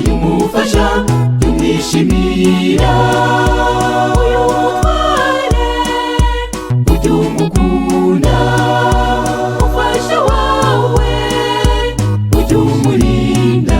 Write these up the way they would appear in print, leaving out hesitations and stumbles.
y'umufasha y'umwishimira. Uyu mutware ujye umukunda, umufasha wawe ujye umurinda.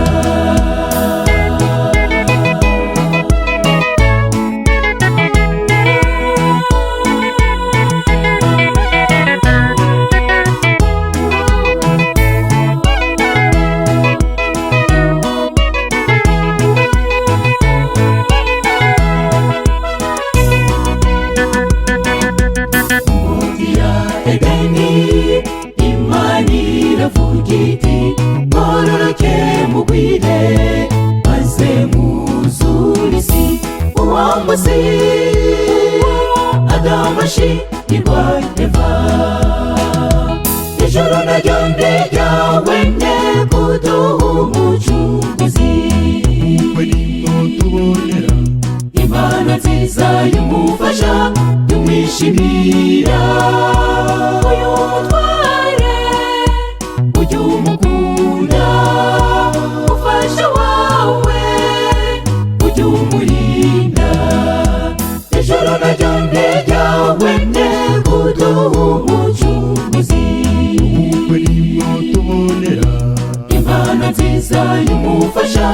Mororoke mugwire maze muzure isi. Uwo musi Adamu ashingirwa Eva, ijuru naryo ryabonye kuduha umucunguzi. Tubonera Imana nziza y'umufasha y'umwishimira. Uyu mutware ujye umukunda, umufasha wawe ujye umurinda. Ijuru naryo ryabonye kuduha umucunguzi. Tubonera Imana nziza y'umufasha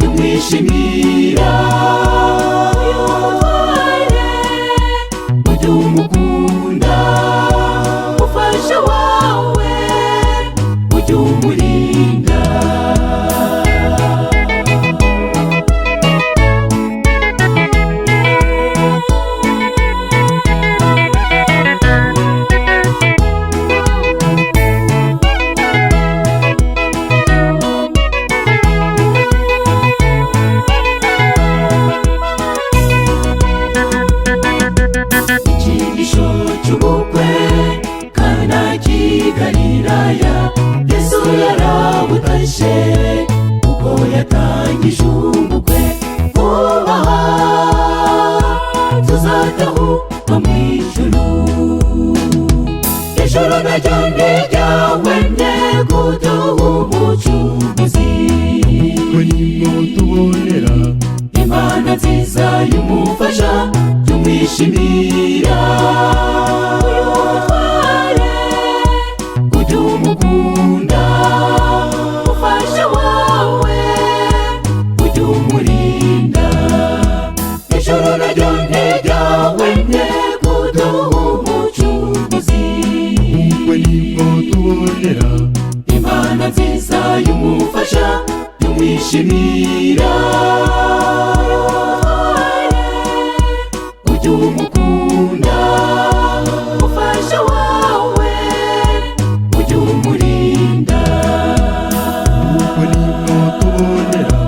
y'umwishimira. Uyu mutware ujye umukunda, umufasha wawe ujye umurinda. Ikigisho cy'ubukwe Kana k'i Galilaya, Yesu yarabutashye ubwo yatangije ubukwe. Vuba aha tuzatahuka mu ijuru. Ijuru naryo ryabonye kuduha umucunguzi. Tubonera Imana nziza y'umufasha y'umwishimira. Uyu mutware ujye umukunda, umufasha wawe ujye umurinda. Ijuru naryo ryabonye kuduha umucunguzi. Tubonera Imana nziza y'umufasha y'umwishimira. Ujye umukunda, umufasha wawe ujye umurinda. Tubonera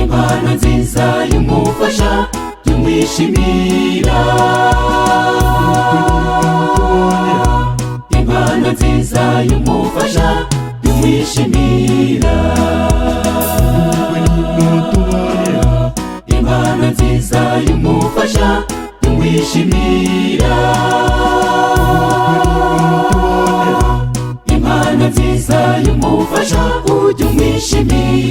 Imana nziza y'umufasha y'umwishimira. Imana nziza y'umufasha y'umwishimira. Imana nziza y'umufasha y'umwishimira. Imana nziza y'umufasha ujye umwishimira.